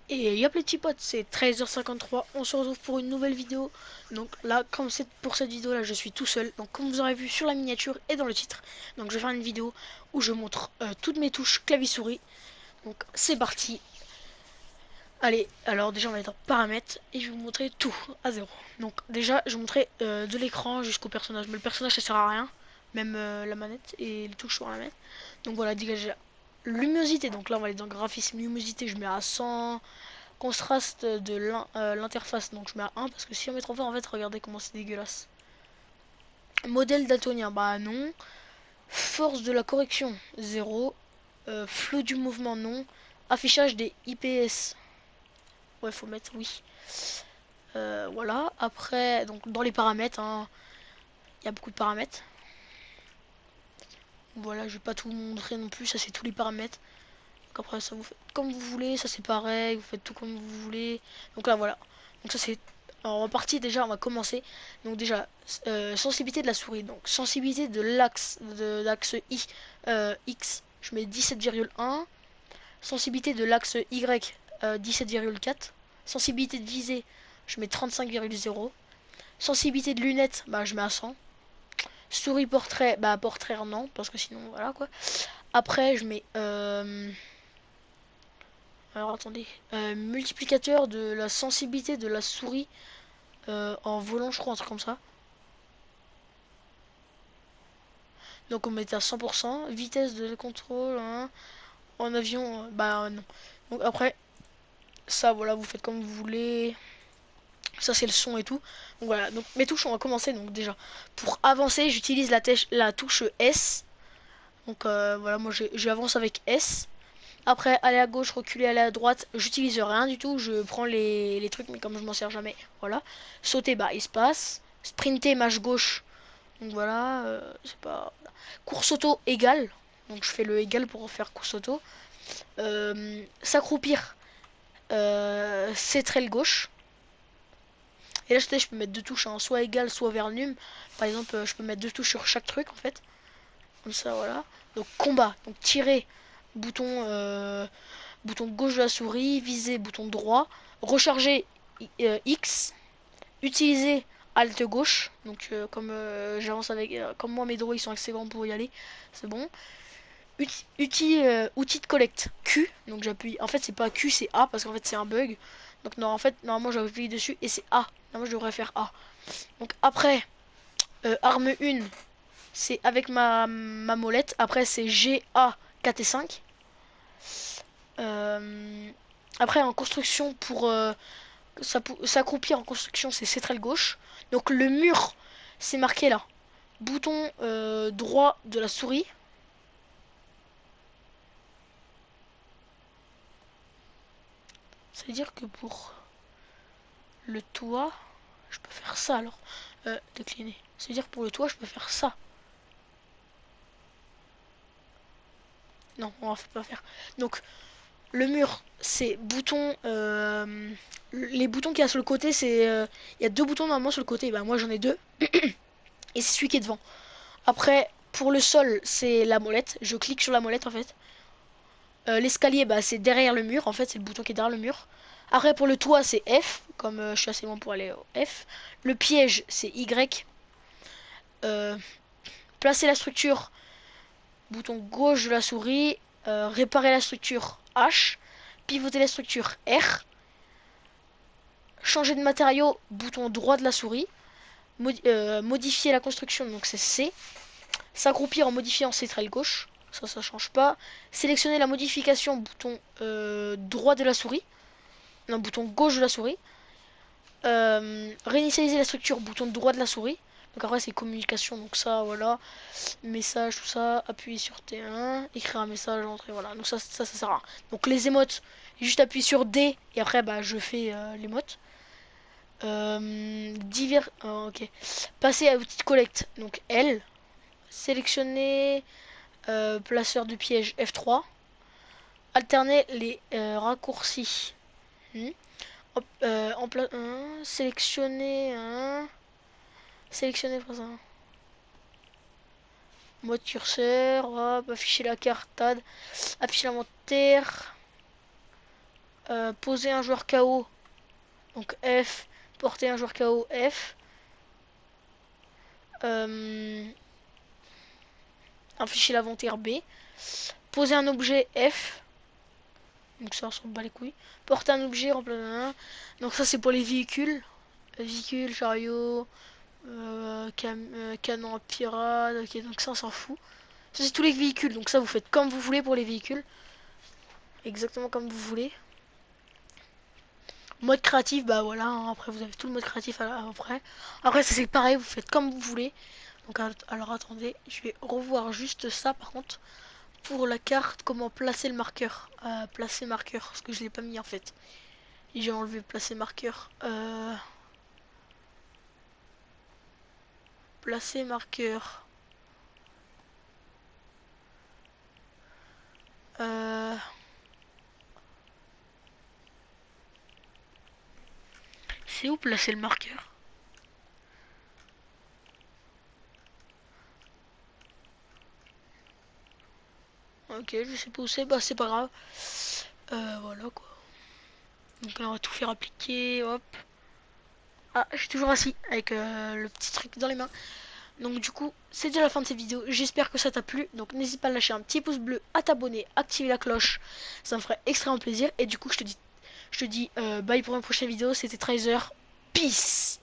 Et yop les petits potes, c'est 13h53, on se retrouve pour une nouvelle vidéo. Donc là, comme c'est pour cette vidéo là, je suis tout seul. Donc comme vous aurez vu sur la miniature et dans le titre, donc je vais faire une vidéo où je montre toutes mes touches clavier-souris. Donc c'est parti. Allez, alors déjà on va être en paramètres et je vais vous montrer tout à zéro. Donc déjà je vais vous montrer de l'écran jusqu'au personnage. Mais le personnage ça sert à rien, même la manette et les touches sur la manette. Donc voilà, déjà luminosité, donc là on va aller dans graphisme, luminosité, je mets à 100. Contraste de l'interface, donc je mets à 1 parce que si on met trop fort, en fait, regardez comment c'est dégueulasse. Modèle daltonien, bah non. Force de la correction, 0. Flou du mouvement, non. Affichage des IPS, ouais, faut mettre oui. Voilà, après, donc dans les paramètres, hein, il y a beaucoup de paramètres. Voilà, je vais pas tout vous montrer non plus, ça c'est tous les paramètres. Donc après, ça vous fait comme vous voulez, ça c'est pareil, vous faites tout comme vous voulez. Donc là, voilà. Donc ça c'est... Alors, en partie déjà, on va commencer. Donc déjà, sensibilité de la souris. Donc sensibilité de l'axe X, je mets 17,1. Sensibilité de l'axe Y, 17,4. Sensibilité de visée, je mets 35,0. Sensibilité de lunettes, bah je mets à 100. Souris portrait, bah portrait non, parce que sinon voilà quoi. Après je mets alors attendez, multiplicateur de la sensibilité de la souris en volant, je crois, un truc comme ça. Donc on met à 100%. Vitesse de contrôle, hein. En avion, bah non. Donc après, ça voilà, vous faites comme vous voulez. Ça c'est le son et tout. Donc voilà, donc mes touches, on va commencer. Donc déjà, pour avancer, j'utilise la touche S. Donc voilà, moi j'avance avec S. Après, aller à gauche, reculer, aller à droite, j'utilise rien du tout. Je prends les trucs, mais comme je m'en sers jamais, voilà. Sauter, bah espace. Sprinter, mâche gauche. Donc voilà, c'est pas... Course auto égale. Donc je fais le égal pour faire course auto. S'accroupir, CTRL gauche. Et là, je peux mettre deux touches, hein, soit égal, soit vers num. Par exemple, je peux mettre deux touches sur chaque truc, en fait. Comme ça, voilà. Donc combat, donc tirer, bouton, bouton gauche de la souris, viser, bouton droit, recharger X, utiliser Alt gauche. Donc comme j'avance avec, comme moi mes doigts ils sont assez grands pour y aller, c'est bon. Outil de collecte Q, donc j'appuie. En fait c'est pas Q, c'est A parce qu'en fait c'est un bug. Donc non, en fait normalement j'appuie dessus et c'est A. Normalement je devrais faire A. Donc après arme 1, c'est avec ma molette. Après c'est G, A, 4 et 5. Après en construction pour s'accroupir en construction c'est CTRL gauche. Donc le mur c'est marqué là. Bouton droit de la souris. Ça veut dire que pour le toit, je peux faire ça alors. Décliner. Ça veut dire que pour le toit, je peux faire ça. Non, on va pas faire. Donc le mur, c'est bouton. Les boutons qu'il y a sur le côté, c'est. Il y a deux boutons normalement sur le côté. Bah, moi j'en ai deux. Et c'est celui qui est devant. Après, pour le sol, c'est la molette. Je clique sur la molette en fait. L'escalier, bah, c'est derrière le mur. En fait, c'est le bouton qui est derrière le mur. Après, pour le toit, c'est F. Comme je suis assez loin pour aller au F. Le piège, c'est Y. Placer la structure, bouton gauche de la souris. Réparer la structure, H. Pivoter la structure, R. Changer de matériau, bouton droit de la souris. Modifier la construction, donc c'est C. S'accroupir en modifiant CTRL gauche, ça change pas. Sélectionner la modification, bouton droit de la souris. Non, bouton gauche de la souris. Réinitialiser la structure, bouton droit de la souris. Donc après c'est communication, donc ça voilà. Message, tout ça, appuyer sur T1, écrire un message, entrer, voilà. Donc ça sert à rien. Donc les émotes, juste appuyer sur D et après bah je fais l'émote. Ok. Passer à outil de collecte, donc L. Sélectionner placeur de piège F3. Alterner les raccourcis. Hop, sélectionner, sélectionner, mode curseur, hop, afficher la carte TAD, afficher l'inventaire, poser un joueur KO, donc F, porter un joueur KO F, afficher l'inventaire B, poser un objet F, donc ça on s'en bat les couilles, porter un objet, donc ça c'est pour les véhicules, véhicules, chariots, canon à pirate, ok, donc ça on s'en fout. Ça c'est tous les véhicules, donc ça vous faites comme vous voulez pour les véhicules. Exactement comme vous voulez. Mode créatif, bah voilà, hein, après vous avez tout le mode créatif après. Après ça c'est pareil, vous faites comme vous voulez. Donc alors attendez, je vais revoir juste ça par contre. Pour la carte, comment placer le marqueur. Placer marqueur, parce que je l'ai pas mis en fait. Et j'ai enlevé placer marqueur. Placer marqueur. C'est où placer le marqueur? Ok, je sais pas où c'est, bah c'est pas grave. Voilà quoi. Donc là on va tout faire appliquer, hop. Ah, je suis toujours assis avec le petit truc dans les mains. Donc du coup, c'est déjà la fin de cette vidéo. J'espère que ça t'a plu. Donc n'hésite pas à lâcher un petit pouce bleu, à t'abonner, activer la cloche. Ça me ferait extrêmement plaisir. Et du coup, je te dis bye pour une prochaine vidéo. C'était Tracer. Peace.